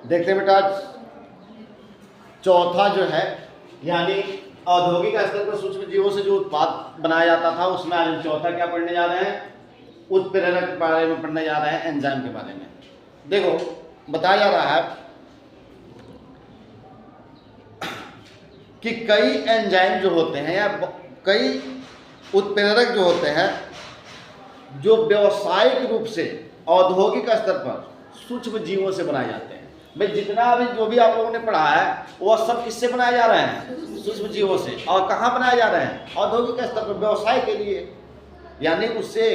देखते हैं बेटा, चौथा जो है यानी औद्योगिक स्तर पर सूक्ष्म जीवों से जो उत्पाद बनाया जाता था, उसमें आज हम चौथा क्या पढ़ने जा रहे हैं, उत्प्रेरक के बारे में पढ़ने जा रहे हैं, एंजाइम के बारे में। देखो बताया जा रहा है कि कई एंजाइम जो होते हैं या कई उत्प्रेरक जो होते हैं जो व्यावसायिक रूप से औद्योगिक स्तर पर सूक्ष्म जीवों से बनाए जाते हैं। भाई जितना अभी जो भी आप लोगों ने पढ़ा है वह सब किससे बनाए जा रहे हैं, सूक्ष्म जीवों से। और कहाँ बनाए जा रहे हैं, औद्योगिक स्तर पर, व्यवसाय के लिए, यानी उससे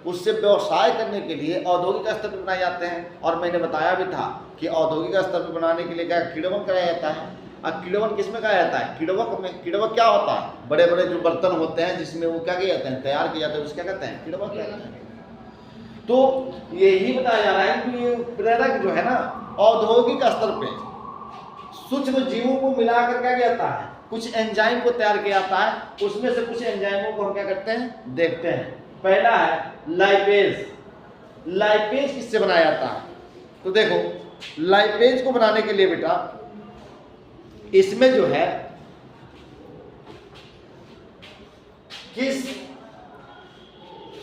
व्यवसाय करने के लिए औद्योगिक स्तर पर बनाए जाते हैं। और मैंने बताया भी था कि औद्योगिक स्तर पर बनाने के लिए क्या किण्वन कराया जाता है। और किण्वन किस में कराया जाता है, किण्वक में। किण्वक क्या होता है, बड़े बड़े जो बर्तन होते हैं जिसमें वो क्या किया जाता है, तैयार किया जाता है, उसको क्या कहते हैं, किण्वक कहते हैं। तो यही बताया जा रहा है कि ये प्रेरक जो है ना, औद्योगिक स्तर पे सूक्ष्म जीवों को मिलाकर क्या किया जाता है, कुछ एंजाइम को तैयार किया जाता है। उसमें से कुछ एंजाइमों को हम क्या करते हैं, देखते हैं। पहला है लाइपेज। लाइपेज किससे बनाया जाता है, तो देखो लाइपेज को बनाने के लिए बेटा इसमें जो है किस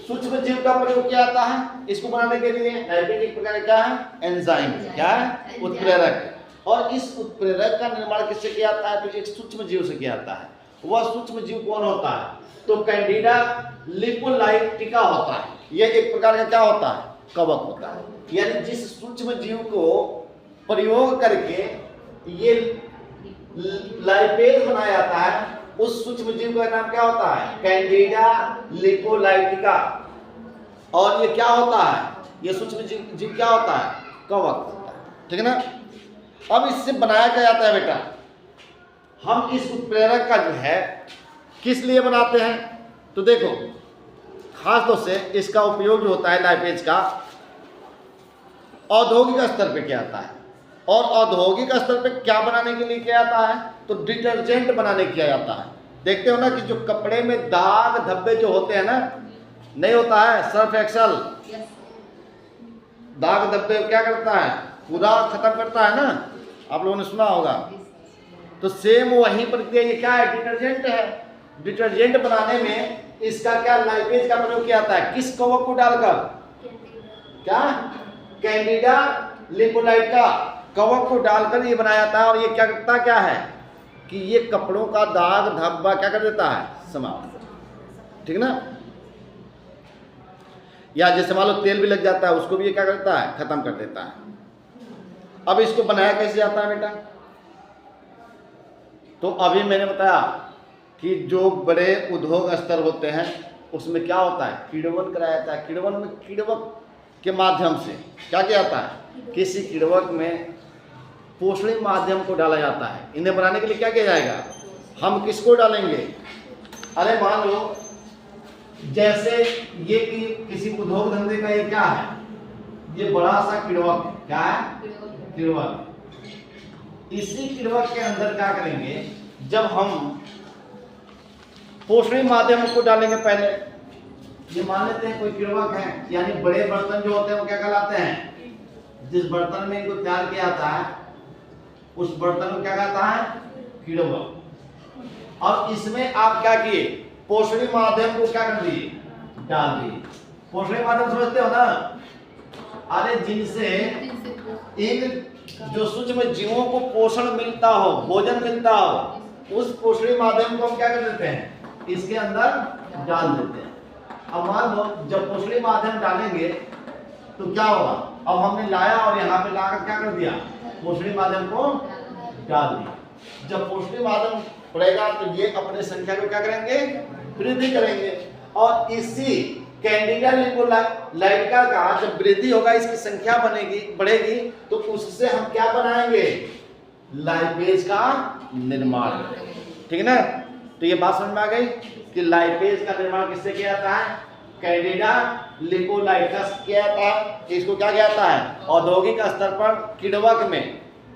सूक्ष्म जीव का प्रयोग किया जाता है इसको बनाने के लिए। लाइपेज एक प्रकार क्या है, एंजाइम, क्या है, उत्प्रेरक। और इस उत्प्रेरक का निर्माण किससे किया जाता है, तो एक सूक्ष्म जीव से किया जाता है। वह सूक्ष्म जीव कौन होता है, तो कैंडिडा लिपोलाइटिका होता है। यह एक प्रकार का क्या होता है, कवक होता है। यानी जिस सूक्ष्म जीव को प्रयोग करके ये लाइपेज बनाया जाता है उस सूक्ष्म जीव का नाम क्या होता है, कैंडिडा लिपोलाइटिका। और ये क्या होता है, ये सूक्ष्म जीव क्या होता है, कवक होता है, ठीक है ना। अब इससे बनाया क्या जाता है बेटा, हम इस उत्प्रेरक का जो है किस लिए बनाते हैं, तो देखो खास तौर से इसका उपयोग जो होता है लाइपेज का औद्योगिक स्तर पे किया जाता है। और औद्योगिक स्तर पे क्या बनाने के लिए किया जाता है, तो डिटर्जेंट बनाने किया जाता है। देखते हो ना कि जो कपड़े में दाग धब्बे जो होते हैं ना, नहीं होता है सर्फ एक्सल, दाग धब्बे क्या करता है, पूरा खत्म करता है ना, आप लोगों ने सुना होगा। तो सेम वही प्रक्रिया ये क्या है, डिटर्जेंट है। डिटर्जेंट बनाने में इसका क्या लाइपेज का प्रयोग किया जाता है, किस कवक को डालकर, क्या, कैंडिडा लिपोलाइटिका कवक को डालकर ये बनाया जाता है। और ये क्या करता क्या है कि ये कपड़ों का दाग धब्बा क्या कर देता है, समाप्त, ठीक ना। या जैसे मान लो तेल भी लग जाता है उसको भी ये क्या करता है, खत्म कर देता है। अब इसको बनाया कैसे जाता है बेटा, तो अभी मैंने बताया कि जो बड़े उद्योग स्तर होते हैं उसमें क्या होता है, किण्वन कराया जाता है। किण्वन में किण्वक के माध्यम से क्या किया जाता है, किसी किण्वक में पोषणी माध्यम को डाला जाता है। इन्हें बनाने के लिए क्या किया जाएगा, हम किसको डालेंगे, अरे मान लो जैसे ये कि किसी उद्योग धंधे का ये क्या है, ये बड़ा सा किण्वक है, क्या है, किण्वक। इसी किण्वक के अंदर क्या करेंगे, जब हम पोषणी माध्यम को डालेंगे, पहले ये मान लेते हैं कोई किण्वक है, यानी बड़े बर्तन जो होते हैं वो क्या कहलाते हैं, जिस बर्तन में इनको तैयार किया जाता है उस बर्तन को क्या कहता है, किण्वक। और इसमें आप क्या किए, पोषणी माध्यम को क्या कर दिए, डाल दिए। पोषणी माध्यम समझते हो ना, अरे जिनसे इन जो सूक्ष्म जीवों को पोषण मिलता हो, भोजन मिलता हो, उस पोषणी माध्यम को हम क्या कर देते हैं, इसके अंदर डाल देते हैं। अब मान लो जब पोषणी माध्यम डालेंगे तो क्या होगा, अब हमने लाया और यहाँ पे लाकर क्या कर दिया, पोषणी माध्यम को डाल दिया। जब पोषणी माध्यम पड़ेगा तो ये अपने संख्या को क्या करेंगे, वृद्धि करेंगे। और इसी कैंडिडा लिपोलाइटिका का जब वृद्धि होगा, इसकी संख्या बढ़ेगी, तो उससे हम क्या बनाएंगे, लाइपेज का निर्माण करेंगे, ठीक है ना। तो ये बात समझ में आ गई कि लाइपेज का निर्माण किससे किया जाता है, कैंडिडा लिपोलाइटिका से किया जाता है। इसको क्या किया जाता है, औद्योगिक स्तर पर किण्वक में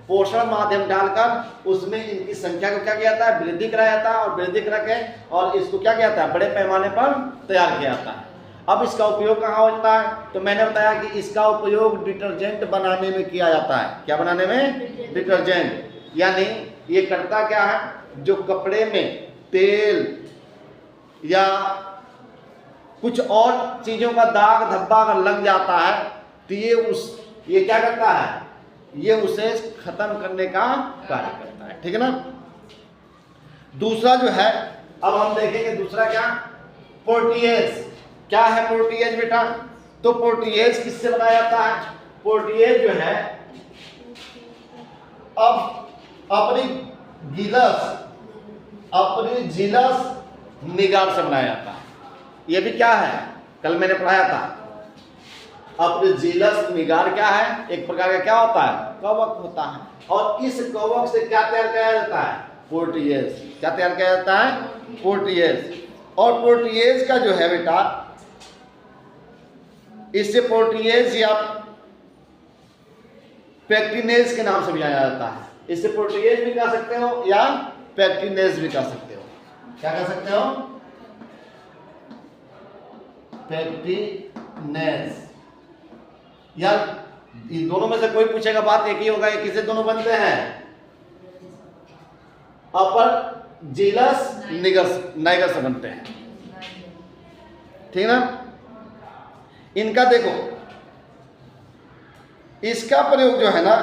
पोषण माध्यम डालकर उसमें इनकी संख्या को क्या किया जाता है, वृद्धि कराया जाता है। और वृद्धि करा के और इसको क्या किया जाता है, बड़े पैमाने पर तैयार किया जाता है। अब इसका उपयोग कहाँ होता है? तो मैंने बताया कि इसका उपयोग डिटर्जेंट बनाने में किया जाता है। क्या बनाने में? डिटर्जेंट। यानी ये करता क्या है, जो कपड़े में तेल या कुछ और चीजों का दाग धब्बा अगर लग जाता है तो ये क्या करता है, ये उसे खत्म करने का कार्य करता है। ठीक है ना। दूसरा जो है, अब हम देखेंगे दूसरा क्या, पोर्टिएज। क्या है पोर्टिएज बेटा? तो पोर्टिएज किससे बनाया जाता है? पोर्टिएज जो है अब अपनी जीलस निगार से बनाया जाता है। ये भी क्या है, कल मैंने पढ़ाया था। अपने जीलस निगार क्या है? एक प्रकार का क्या होता है, कवक होता है। और इस कवक से क्या तैयार किया जाता है? पोर्टिएज। क्या तैयार किया जाता है? पोर्टिएज। और पोर्टिएज का जो है बेटा, इससे पोर्टिएज या पेक्टिनेज के नाम से भी जाना जाता है। इससे पोर्टिएज भी कह सकते हो या पेक्टिनेज भी कह सकते हो। क्या कह सकते हो? पेक्टिनेज। या इन दोनों में से कोई पूछेगा बात एक ही होगा, ये किसे दोनों बनते हैं? अपर जीलस नाइगर से बनते हैं। ठीक ना। इनका देखो, इसका प्रयोग जो है ना,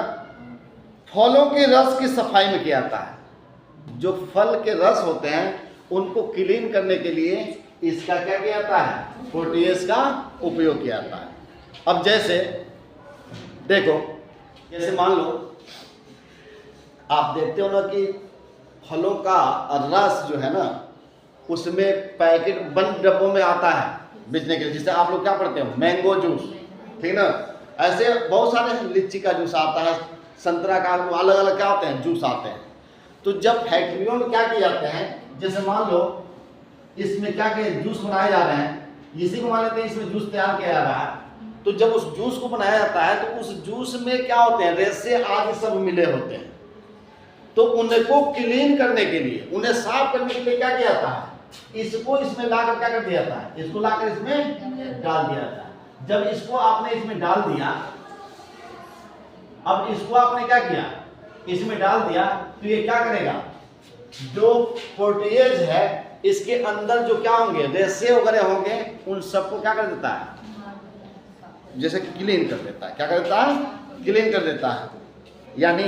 फलों के रस की सफाई में किया जाता है। जो फल के रस होते हैं उनको क्लीन करने के लिए इसका क्या किया जाता है? पोर्टिएज का उपयोग किया जाता है। अब जैसे देखो, जैसे मान लो आप देखते हो ना कि फलों का रस जो है ना, उसमें पैकेट बंद डब्बों में आता है बेचने के लिए। जिससे आप लोग क्या पढ़ते हो? Mango juice. ठीक ना। ऐसे बहुत सारे, लीची का जूस आता है, संतरा का, अलग अलग क्या होते हैं, जूस आते हैं। तो जब फैक्ट्रियों में क्या किए जाते हैं, जैसे मान लो इसमें क्या किए, जूस बनाए जा रहे हैं, इसी को मान लेते हैं इसमें जूस तैयार किया जा रहा है। तो जब उस जूस को बनाया जाता है तो उस जूस में क्या होते हैं, रेसे आदि सब मिले होते हैं। तो उनको क्लीन करने के लिए, उन्हें साफ करने के लिए क्या किया जाता है, इसको इसमें लाकर क्या कर दिया जाता है, इसको लाकर इसमें डाल दिया जाता है। जब इसको आपने इसमें डाल दिया, अब इसको आपने क्या किया, इसमें डाल दिया, तो ये क्या करेगा, जो पोर्टिएज है इसके अंदर जो क्या होंगे, रेसे वगैरह होंगे, उन सबको क्या कर देता है, जैसे क्लीन कर देता है। क्या कर देता है? क्लीन कर देता है। यानी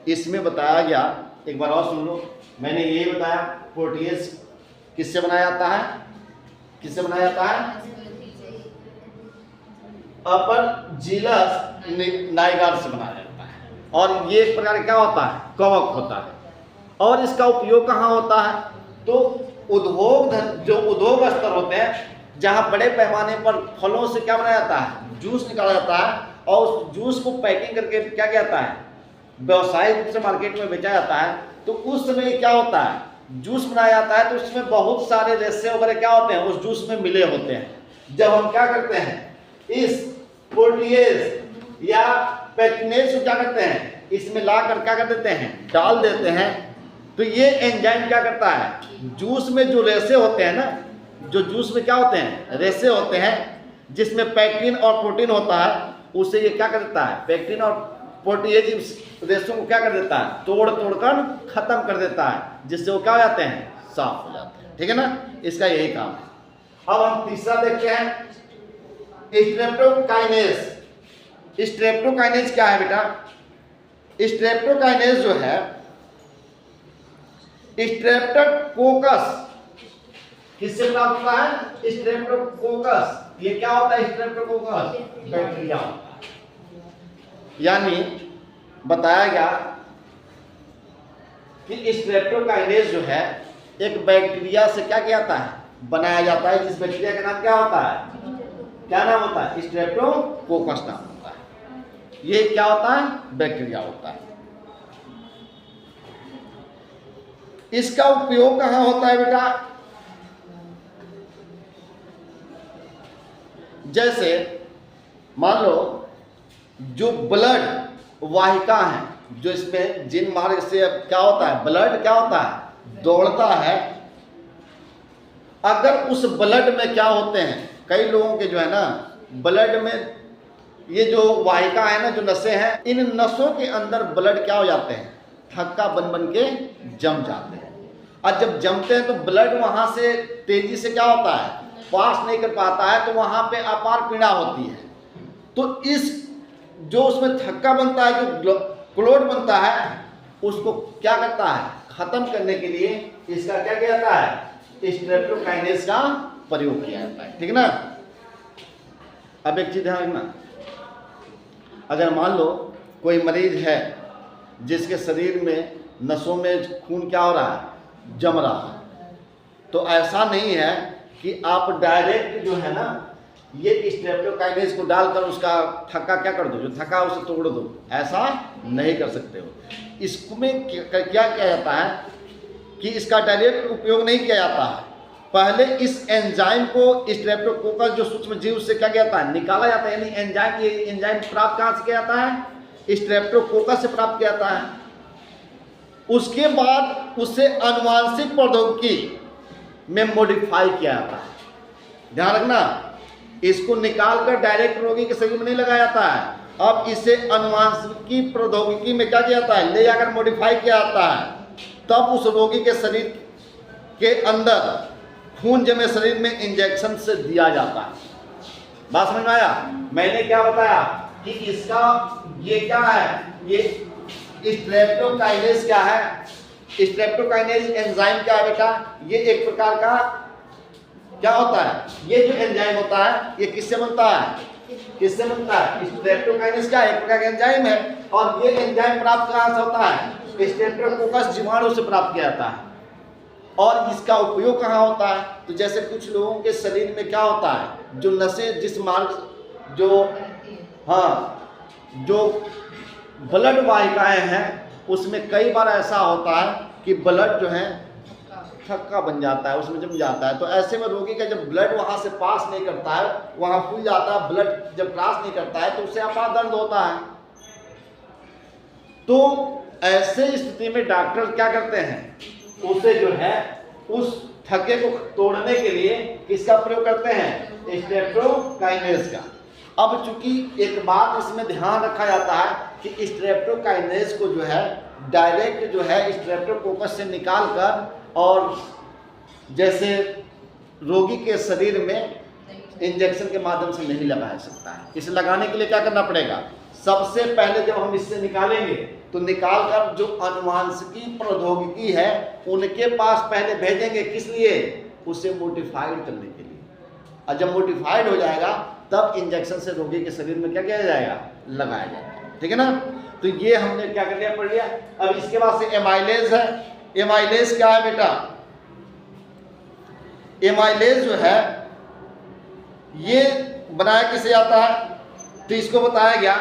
इसमें बताया गया, एक बार और सुन लो, मैंने यही बताया पोर्टिएज किससे बनाया जाता है, किससे बनाया जाता है, अपर जीलस नाइगर से बनाया जाता है। और ये एक प्रकार क्या होता है, कवक होता है। और इसका उपयोग कहाँ होता है, तो उद्योग, जो उद्योग स्तर होते हैं, जहाँ बड़े पैमाने पर फलों से क्या बनाया जाता है, जूस निकाला जाता है, और उस जूस को पैकिंग करके क्या किया जाता है, व्यावसायिक रूप से मार्केट में बेचा जाता है। तो उस समय क्या होता है, जूस बनाया जाता है, तो उसमें बहुत सारे रेसे वगैरह क्या होते हैं, उस जूस में मिले होते हैं। जब हम क्या करते हैं, इस पोर्टिएज या पेक्टिनेज को क्या करते हैं, इसमें लाकर क्या कर देते हैं, डाल देते हैं, तो ये एंजाइम क्या करता है, जूस में जो रेसे होते हैं ना, जो जूस में क्या होते हैं, रेसे होते हैं, जिसमें पैक्टिन और प्रोटीन होता है, उसे ये क्या कर देता है, पैक्टिन और पोर्टिएज रेसों को क्या कर देता है, तोड़ कर खत्म कर देता है, जिससे वो क्या हो जाते हैं, साफ हो जाते हैं। ठीक है ना। इसका यही काम है। अब हम तीसरा देखते हैं, स्ट्रेप्टोकाइनेज। स्ट्रेप्टोकाइनेज क्या है बेटा, स्ट्रेप्टोकाइनेज जो है, स्ट्रेप्टोकोकस किससे प्राप्त होता है, स्ट्रेप्टोकोकस। ये क्या होता है, स्ट्रेप्टोकोकस बैक्टीरिया होता है। यानी बताया गया कि स्ट्रेप्टोकाइनेज जो है एक बैक्टीरिया से क्या किया जाता है, बनाया जाता है, जिस बैक्टीरिया का नाम क्या होता है, क्या नाम होता है, स्ट्रेप्टोकोकस नाम होता है। ये क्या होता है, बैक्टीरिया होता है। इसका उपयोग कहाँ होता है बेटा, जैसे मान लो जो ब्लड वाहिका है, जो इसमें जिन मार्ग से क्या होता है, ब्लड क्या होता है, दौड़ता है, अगर उस ब्लड में क्या होते हैं, कई लोगों के जो है ना ब्लड में ये जो वाहिका है ना, जो नसें हैं, इन नसों के अंदर ब्लड क्या हो जाते हैं, थक्का बन बन के जम जाते हैं। और जब जमते हैं तो ब्लड वहां से तेजी से क्या होता है, पास नहीं कर पाता है, तो वहां पे अपार पीड़ा होती है। तो इस जो उसमें थक्का बनता है, जो क्लोट बनता है, उसको क्या करता है, खत्म करने के लिए इसका क्या किया जाता है, स्ट्रेप्टोकाइनेस का प्रयोग किया जाता है। ठीक है ना। अब एक चीज ध्यान रखना, अगर मान लो कोई मरीज है जिसके शरीर में नसों में खून क्या हो रहा है, जम रहा है, तो ऐसा नहीं है कि आप डायरेक्ट जो है ना ये स्ट्रेप्टोकाइनेस को डालकर उसका थक्का क्या कर दो, जो थक्का उसे तोड़ दो, ऐसा नहीं कर सकते हो। इसमें क्या किया जाता है कि इसका डायरेक्ट उपयोग नहीं किया जाता है, पहले इस एंजाइम को स्ट्रेप्टोकोकस जो सूक्ष्म जीव से क्या किया जाता है, निकाला जाता है। यानी एंजाइम, ये एंजाइम प्राप्त कहाँ से किया जाता है, स्ट्रेप्टोकोकस से प्राप्त किया जाता है। उसके बाद उसे आनुवांशिक प्रौद्योगिकी में मॉडिफाई किया जाता है। ध्यान रखना, इसको निकालकर डायरेक्ट रोगी के शरीर में नहीं लगाया जाता है, अब इसे आनुवांशिकी प्रौद्योगिकी में क्या किया जाता है, ले जाकर मॉडिफाई किया जाता है, तब उस रोगी के शरीर के अंदर खून जमे शरीर में इंजेक्शन से दिया जाता है। बात समझ में आया? मैंने क्या बताया कि इसका ये क्या है, ये स्ट्रेप्टोकाइनेस क्या है, स्ट्रेप्टोकाइनेस एंजाइम क्या है बेटा, ये एक प्रकार का क्या होता है, ये जो एंजाइम होता है ये किससे बनता है, किससे बनता है, स्ट्रेप्टोकाइनेस क्या है, एक प्रकार का एंजाइम है। और ये एंजाइम प्राप्त कहाँ से होता है, स्ट्रेप्टोकोकस जीवाणु से प्राप्त किया जाता है। और इसका उपयोग कहाँ होता है, तो जैसे कुछ लोगों के शरीर में क्या होता है, जो नसें जिस मार्ग जो जो ब्लड वाहिकाएं हैं, उसमें कई बार ऐसा होता है कि ब्लड जो है थक्का बन जाता है, उसमें जम जाता है। तो ऐसे में रोगी का जब ब्लड वहां से पास नहीं करता है, वहां फूल जाता है, ब्लड जब क्रॉस नहीं करता है तो उससे अपार दर्द होता है। तो ऐसे स्थिति में डॉक्टर क्या करते हैं, उसे जो है उस थक्के को तोड़ने के लिए किसका प्रयोग करते हैं, स्ट्रेप्टोकाइनेस का। अब चूंकि एक बात इसमें ध्यान रखा जाता है कि स्ट्रेप्टोकाइनेस को जो है डायरेक्ट जो है स्ट्रेप्टोकोकस से निकालकर और जैसे रोगी के शरीर में इंजेक्शन के माध्यम से नहीं लगाया सकता है। इसे लगाने के लिए क्या करना पड़ेगा, सबसे पहले जब हम इससे निकालेंगे तो निकालकर जो आनुवांशिकी प्रौद्योगिकी है उनके पास पहले भेजेंगे, किस लिए, उसे मोडिफाइड करने के लिए। और जब मोडिफाइड हो जाएगा तब इंजेक्शन से रोगी के शरीर में क्या किया जाएगा, लगाया जाएगा। ठीक है ना। तो ये हमने क्या कर लिया, पढ़ लिया। अब इसके बाद से एमाइलेज है। एमाइलेज क्या है बेटा, एमाइलेज जो है ये बनाया किसे जाता है, तो इसको बताया गया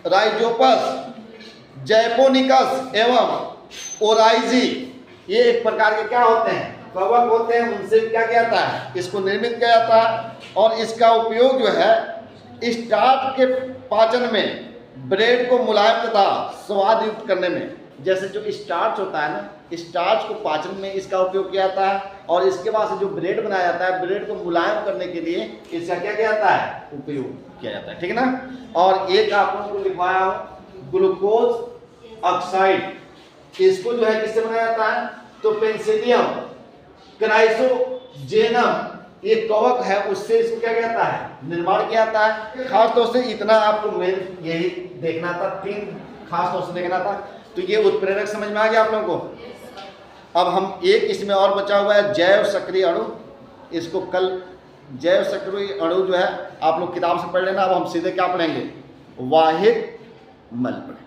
राइजोपस, जैपोनिकस एवं ओराइजी, ये एक प्रकार के क्या होते हैं, कवक होते हैं, उनसे क्या किया जाता है, इसको निर्मित किया जाता है। और इसका उपयोग जो है स्टार्च के पाचन में, ब्रेड को मुलायम तथा स्वाद युक्त करने में। जैसे जो स्टार्च होता है ना, स्टार्च को पाचन में इसका उपयोग किया जाता है, और इसके बाद से जो ब्रेड बनाया जाता है, ब्रेड को मुलायम करने के लिए इसका क्या किया जाता है, उपयोग किया जाता है। ठीक है ना। और एक आप लोगों को लिखवाया हो ग्लूकोज ऑक्साइड, इसको जो है किससे बनाया जाता है, तो पेंसिलियम क्राइसोजेनम, ये कवक है, उससे इसको क्या कहता है, निर्माण किया जाता है। खास तौर से इतना आपको मेन यही देखना था, 3 खास तौर से देखना था। तो ये उत्प्रेरक समझ में आ गया आप लोगों को। अब हम एक इसमें और बचा हुआ है जैव सक्रिय अणु, इसको कल जैव सक्रिय अणु जो है आप लोग किताब से पढ़ लेना। अब हम सीधे क्या पढ़ेंगे, वाहित मल पढ़ेंगे।